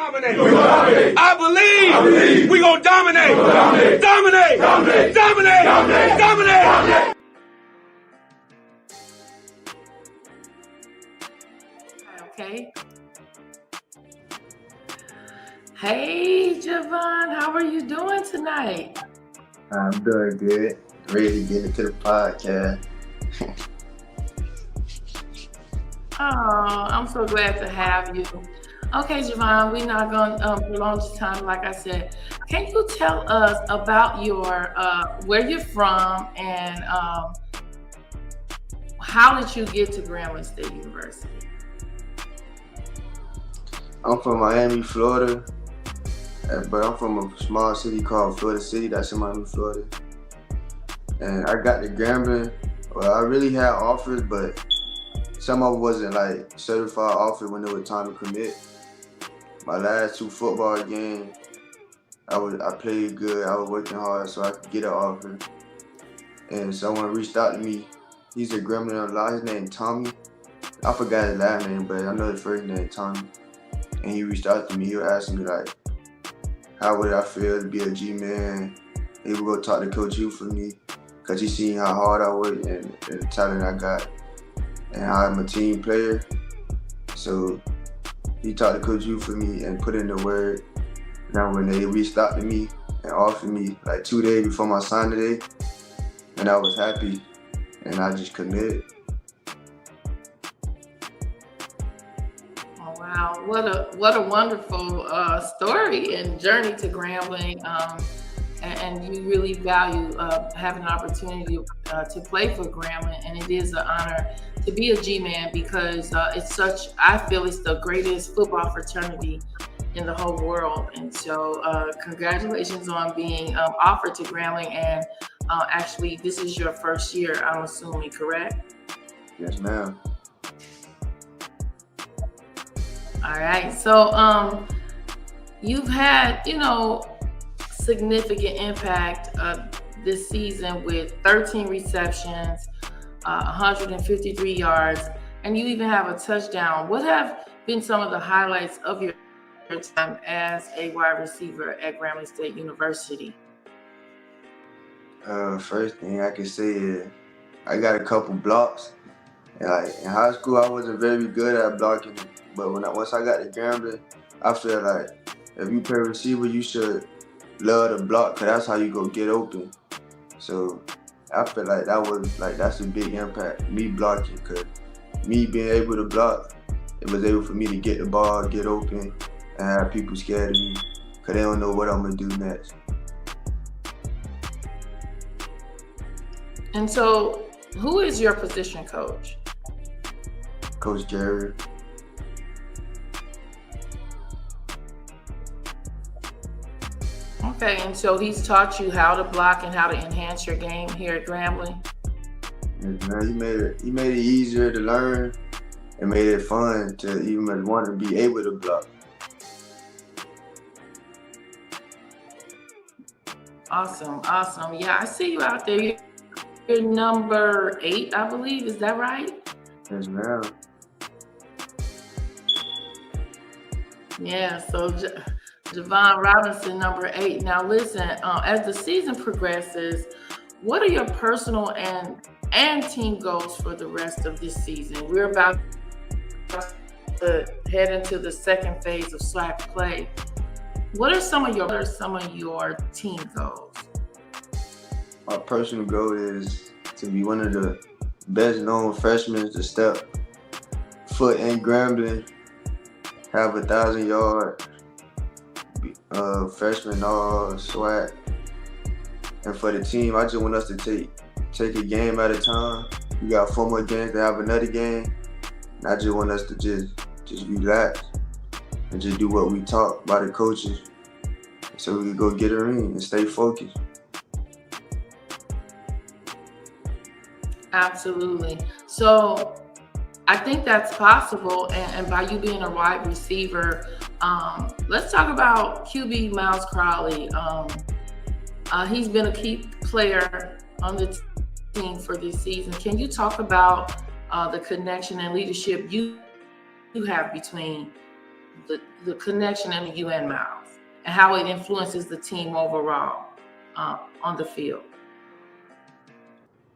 Dominate. I believe we gonna dominate. Dominate. Okay. Hey, Javon, how are you doing tonight? I'm doing good. Ready to get into the podcast. Oh, I'm so glad to have you. Okay, Javon, we're not going to prolong this time. Like I said, can you tell us about your where you're from and how did you get to Grambling State University? I'm from Miami, Florida, but I'm from a small city called Florida City. That's in Miami, Florida. And I got to Grambling. Well, I really had offers, but some of them wasn't like certified offers when it was time to commit. My last 2 football games, I played good. I was working hard so I could get an offer. And someone reached out to me. He's a Grambling on his name Tommy. I forgot his last name, but I know his first name Tommy. And he reached out to me. He was asking me like, how would I feel to be a G-man? He would go talk to Coach Hugh for me, cause he seen how hard I worked and the talent I got, and how I'm a team player. So he talked to Coach Hugh for me and put in the word. Now when they reached out to me and offered me like 2 days before my sign today, and I was happy, and I just committed. Wow, what a wonderful story and journey to Grambling, and you really value having an opportunity to play for Grambling, and it is an honor to be a G-man because I feel it's the greatest football fraternity in the whole world, and so congratulations on being offered to Grambling, and actually this is your first year, I'm assuming, correct? Yes, ma'am. All right, so you've had, significant impact this season with 13 receptions, 153 yards, and you even have a touchdown. What have been some of the highlights of your time as a wide receiver at Grambling State University? First thing I can say is I got a couple blocks. And like in high school, I wasn't very good at blocking. But once I got to Grambling, I feel like if you play receiver, you should love to block, cause that's how you go get open. So I feel like that's a big impact, me blocking, cause me being able to block, it was able for me to get the ball, get open, and have people scared of me, cause they don't know what I'm gonna do next. And so, who is your position coach? Coach Diagre. Okay, and so he's taught you how to block and how to enhance your game here at Grambling? Yes, man, he made it easier to learn and made it fun to even want to be able to block. Awesome. Yeah, I see you out there. You're number 8, I believe. Is that right? Yes, ma'am. Yeah, so Javon Robinson, number 8. Now listen, as the season progresses, what are your personal and team goals for the rest of this season? We're about to head into the second phase of SWAC play. What are some of your team goals? My personal goal is to be one of the best known freshmen to step foot in Grambling, have 1,000 yard freshman all SWAC. And for the team, I just want us to take a game at a time. We got 4 more games to have another game. And I just want us to just relax and just do what we taught by the coaches so we can go get a ring and stay focused. Absolutely. So I think that's possible. And by you being a wide receiver, let's talk about QB Miles Crowley. He's been a key player on the team for this season. Can you talk about the connection and leadership you have between the connection in you and Miles, and how it influences the team overall on the field.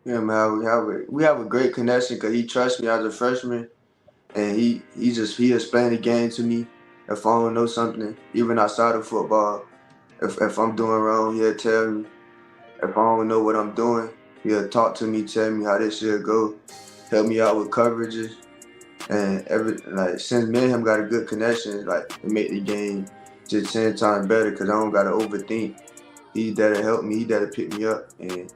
Yeah, man, we have a great connection because he trusts me as a freshman, and he explained the game to me. If I don't know something, even outside of football, if I'm doing wrong, he'll tell me. If I don't know what I'm doing, he'll talk to me, tell me how this should go, help me out with coverages, and since me and him got a good connection, it make the game just 10 times better because I don't gotta overthink. He's there to help me, he's there to pick me up, and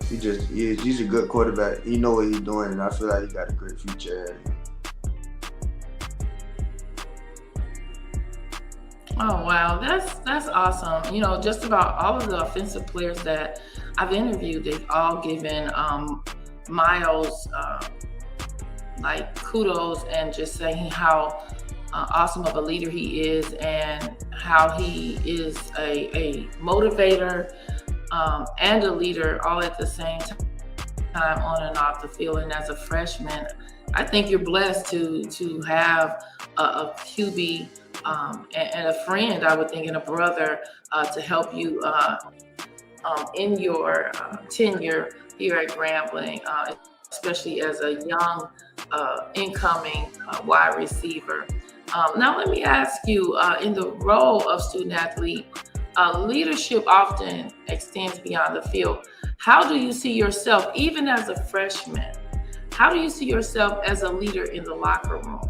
he's a good quarterback. He know what he's doing, and I feel like he got a great future ahead of him. Oh wow, that's awesome. You know, just about all of the offensive players that I've interviewed, they've all given Miles kudos and just saying how awesome of a leader he is and how he is a motivator and a leader all at the same time on and off the field. And as a freshman, I think you're blessed to have a QB and a friend, I would think, and a brother to help you in your tenure here at Grambling, especially as a young incoming wide receiver. Now let me ask you, in the role of student athlete, leadership often extends beyond the field. How do you see yourself, even as a freshman, how do you see yourself as a leader in the locker room?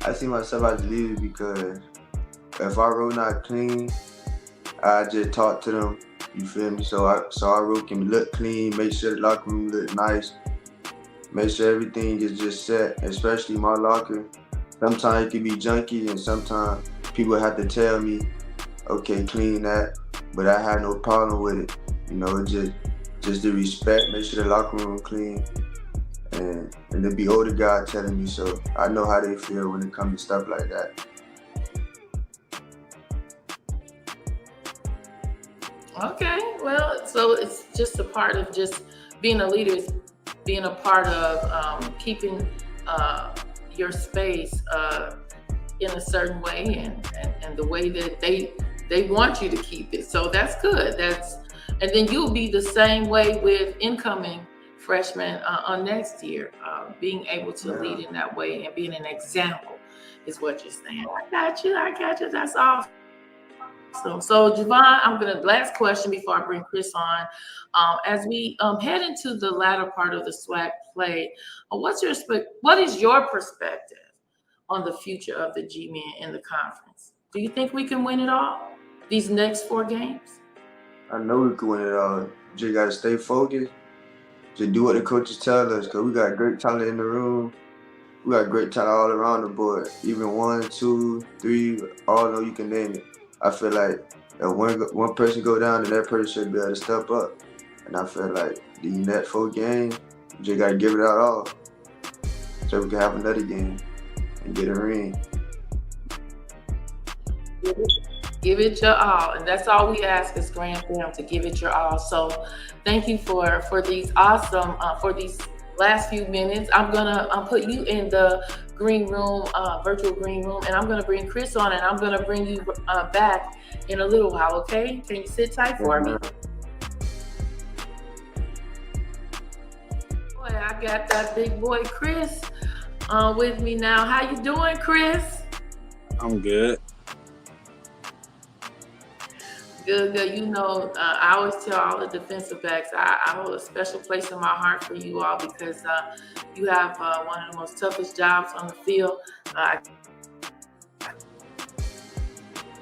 I see myself as a leader because if our road not clean, I just talk to them. You feel me? So our road can look clean, make sure the locker room look nice, make sure everything is just set, especially my locker. Sometimes it can be junky, and sometimes people have to tell me, okay, clean that, but I had no problem with it. You know, just the respect, make sure the locker room clean, and there be older guys telling me, so I know how they feel when it comes to stuff like that. Okay, well, so it's just a part of just being a leader, is being a part of keeping your space in a certain way and the way that they want you to keep it. So that's good. And then you'll be the same way with incoming freshmen on next year, being able to lead in that way and being an example is what you're saying. I got you. That's awesome. So Javon, last question before I bring Chris on. As we head into the latter part of the SWAC play, what is your perspective on the future of the G-Men in the conference? Do you think we can win it all, these next 4 games? I know we can win it all. Just gotta stay focused. Just do what the coaches tell us, because we got great talent in the room. We got great talent all around the board. Even 1, 2, 3, all know you can name it. I feel like if one person go down, then that person should be able to step up. And I feel like the next 4 games, we just got to give it out all so we can have another game and get a ring. Give it your all, and that's all we ask as Grand Fam, to give it your all. So thank you for these awesome, for these last few minutes. I'm gonna put you in the green room, virtual green room, and I'm gonna bring Chris on, and I'm gonna bring you back in a little while, okay? Can you sit tight for me? Boy, I got that big boy Chris with me now. How you doing, Chris? I'm good. Good. You know, I always tell all the defensive backs, I hold a special place in my heart for you all because you have one of the most toughest jobs on the field. I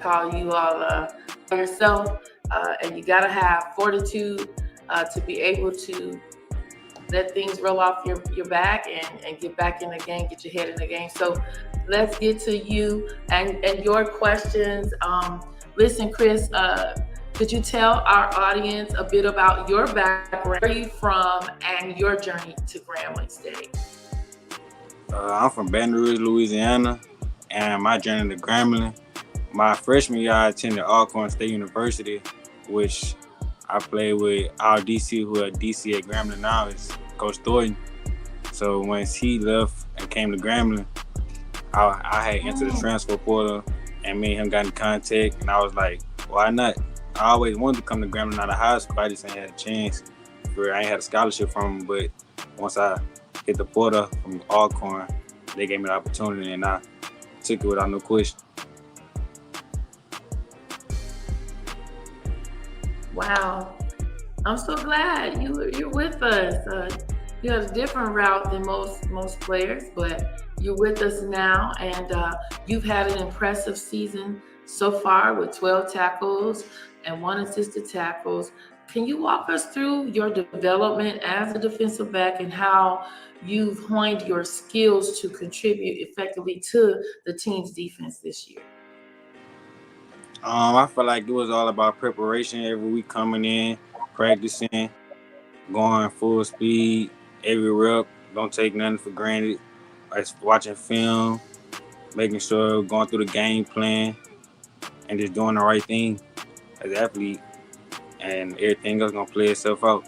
call you all yourself, and you got to have fortitude to be able to let things roll off your back and get back in the game, get your head in the game. So let's get to you and your questions. Listen, Chris, could you tell our audience a bit about your background, where are you from, and your journey to Grambling State? I'm from Baton Rouge, Louisiana, and my journey to Grambling. My freshman year, I attended Alcorn State University, which I played with our DC, who are DC at Grambling now, is Coach Thornton. So once he left and came to Grambling, I had entered the transfer portal, and me and him got in contact, and I was like, why not? I always wanted to come to Grambling out of high school. I just ain't had a chance. I ain't had a scholarship from him, but once I hit the portal from Alcorn, they gave me the opportunity, and I took it without no question. Wow. I'm so glad you're with us. You had a different route than most players, but you're with us now, and you've had an impressive season so far with 12 tackles and 1 assisted tackles. Can you walk us through your development as a defensive back and how you've honed your skills to contribute effectively to the team's defense this year? I feel like it was all about preparation every week, coming in, practicing, going full speed, every rep, don't take nothing for granted. Like watching film, making sure going through the game plan, and just doing the right thing as an athlete, and everything else gonna play itself out.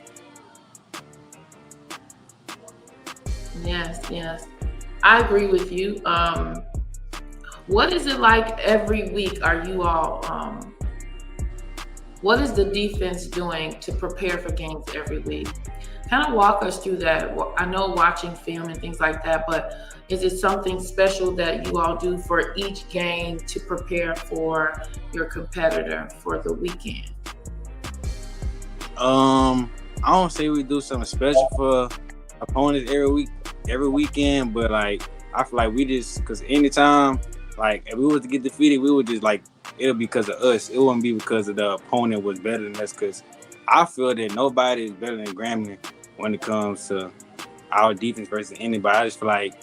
Yes. I agree with you. What is it like every week? Are you all, what is the defense doing to prepare for games every week? Kind of walk us through that. I know watching film and things like that, but is it something special that you all do for each game to prepare for your competitor for the weekend? I don't say we do something special for opponents every weekend, but like I feel like we just, because anytime, like if we was to get defeated, we would just like, it'll be because of us. It wouldn't be because of the opponent was better than us, because I feel that nobody is better than Grambling when it comes to our defense versus anybody. I just feel like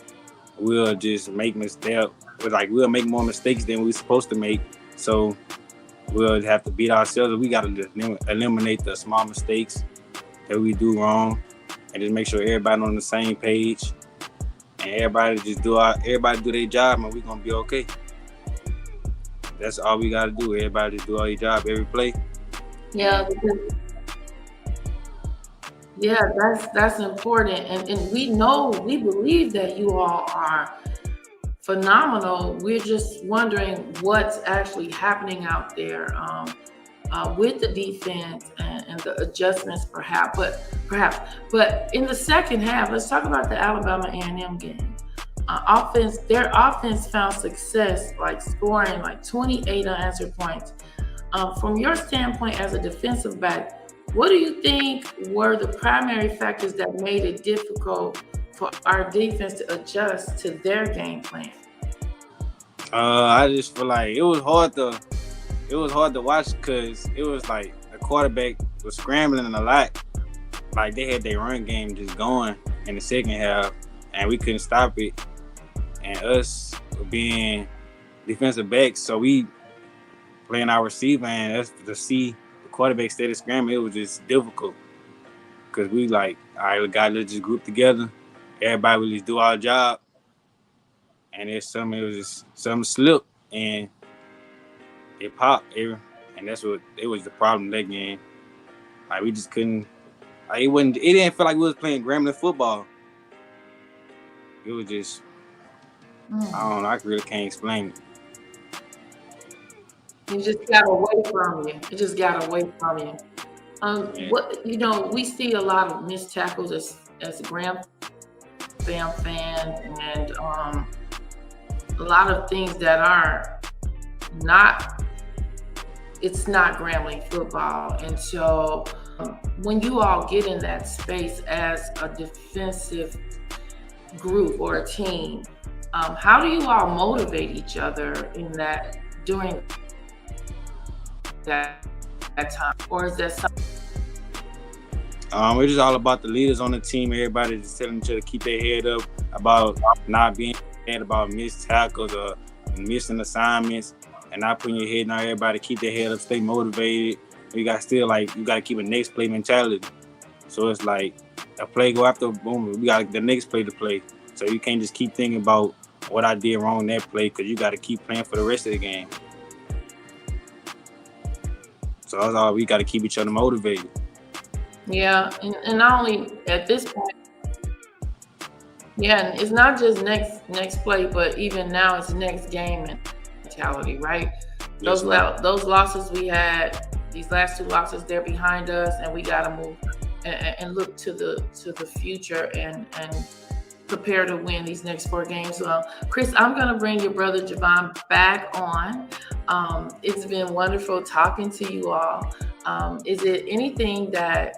we'll just make mistakes. We'll make more mistakes than we're supposed to make. So we'll have to beat ourselves. We got to eliminate the small mistakes that we do wrong, and just make sure everybody on the same page, and everybody do their job, and we're gonna be okay. That's all we gotta do. Everybody just do all their job every play. Yeah, that's important, and we believe that you all are phenomenal. We're just wondering what's actually happening out there with the defense and the adjustments, perhaps. But in the second half, let's talk about the Alabama A&M game. Their offense found success, like scoring like 28 unanswered points. From your standpoint as a defensive back, what do you think were the primary factors that made it difficult for our defense to adjust to their game plan? I just feel like it was hard to watch, because it was like the quarterback was scrambling a lot. Like they had their run game just going in the second half, and we couldn't stop it. And us being defensive backs, so we playing our receiver, and us to see the quarterback steady scrambling, it was just difficult. Because we like, all right, we gotta just group together. Everybody will just do our job. And it was just something slipped, and it popped. And that's what it was, the problem that game. Like we just couldn't. Like, it didn't feel like we was playing Grambling football. It was just, I don't know. I really can't explain it. It just got away from you. Yeah. We see a lot of missed tackles as a Grambling fan, and a lot of things that are it's not Grambling football. And so when you all get in that space as a defensive group or a team, how do you all motivate each other during that time? Or is that something? It's just all about the leaders on the team. Everybody just telling each other to keep their head up, about not being mad about missed tackles or missing assignments, and not putting your head down. Everybody keep their head up, stay motivated. You got to keep a next play mentality. So it's like a play go after, boom, we got the next play to play. So you can't just keep thinking about what I did wrong in that play, because you got to keep playing for the rest of the game. So that's all, we got to keep each other motivated. Yeah, and not only at this point, Yeah, and it's not just next play, but even now it's next game mentality, right? Yes, Those losses we had, these last 2 losses, they're behind us, and we got to move and look to the future and prepare to win these next 4 games. So, Chris, I'm going to bring your brother Javon back on. It's been wonderful talking to you all. Is it anything that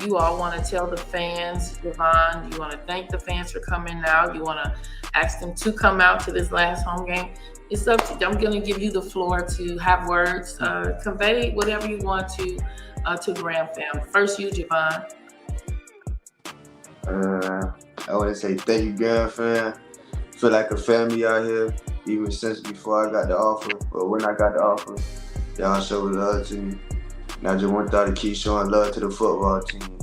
you all want to tell the fans, Javon? You want to thank the fans for coming out? You want to ask them to come out to this last home game? It's up to you. I'm going to give you the floor to have words, convey whatever you want to Gram fam. First, you, Javon. I want to say thank you, Gram fam. Feel like a family out here, even since before I got the offer, or when I got the offer. Y'all showed love to me. And I just want y'all to keep showing love to the football team.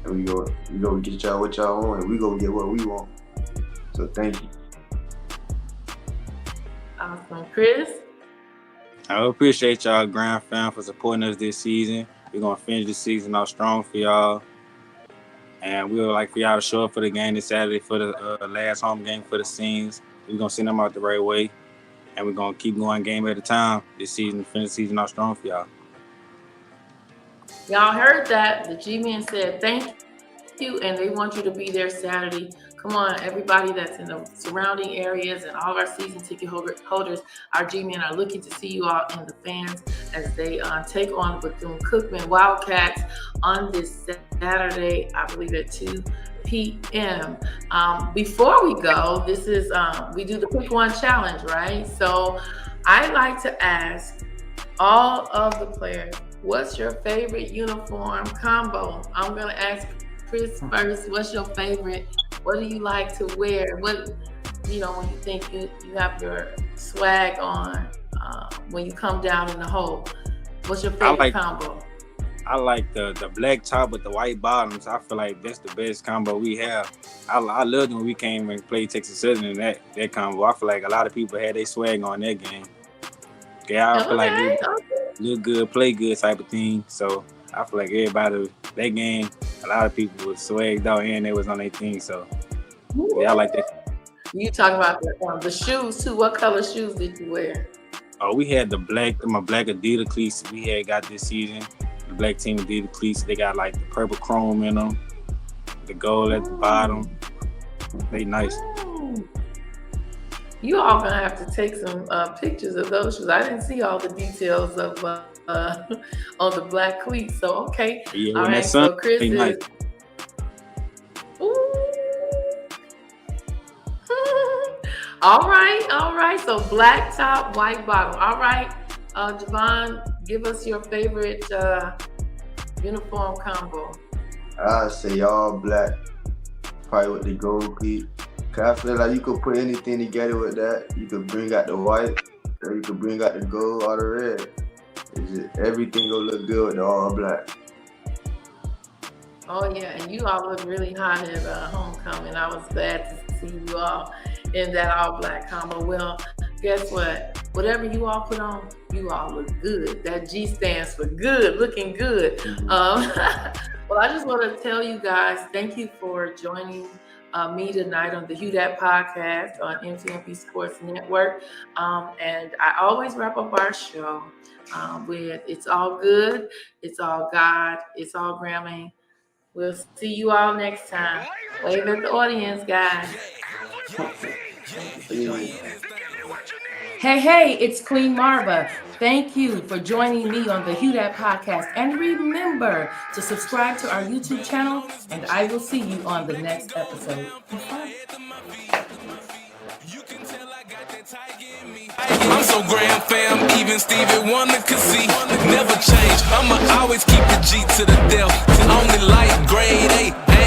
And we go get y'all what y'all want, and we go get what we want. So thank you. Awesome. Chris? I appreciate y'all, Grand Fam, for supporting us this season. We're going to finish the season off strong for y'all. And we would like for y'all to show up for the game this Saturday for the last home game for the Scenes. We're going to send them out the right way. And we're going to keep going game at a time this season, finish the season off strong for y'all. Y'all heard that. The G-Men said thank you, and they want you to be there Saturday. Come on, everybody that's in the surrounding areas and all of our season ticket holders, our G-Men are looking to see you all and the fans as they take on Bethune Cookman Wildcats on this Saturday, I believe at 2 p.m. Before we go, this is we do the Pick One Challenge, right? So I like to ask all of the players, what's your favorite uniform combo? I'm going to ask Chris first. What's your favorite? What do you like to wear? What, when you think you have your swag on when you come down in the hole? What's your favorite combo? I like the black top with the white bottoms. I feel like that's the best combo we have. I loved when we came and played Texas Southern in that combo. I feel like a lot of people had their swag on that game. Yeah, I feel like they look good, play good type of thing. So I feel like everybody, that game, a lot of people was swagged out and they was on their thing. So yeah, I like that. You talking about the shoes too. What color shoes did you wear? Oh, we had my black Adidas cleats we had got this season. The black team Adidas cleats. They got like the purple chrome in them, the gold at the bottom. They nice. You all gonna have to take some pictures of those shoes. I didn't see all the details of on the black cleats. So okay, yeah, all right. So Chris is. Nice. All right. So black top, white bottom. All right, Javon, give us your favorite uniform combo. I say all black, probably with the gold cleat. Cause I feel like you could put anything together with that. You could bring out the white, or you could bring out the gold or the red. It's just, everything gonna look good with the all black. Oh yeah, and you all look really hot at homecoming. I was glad to see you all in that all black combo. Well, guess what? Whatever you all put on, you all look good. That G stands for good, looking good. Mm-hmm. Well, I just want to tell you guys, thank you for joining me tonight on the HueDat Podcast on MTMP Sports Network. And I always wrap up our show with it's all good, it's all God, it's all Gramming. We'll see you all next time. Wave at the audience, guys. Hey, it's Queen Marva. Thank you for joining me on the HueDat Podcast. And remember to subscribe to our YouTube channel, and I will see you on the next episode. I'm so grand fam, even Stevie Wonder could see. Never change, I'ma always keep the G to the death.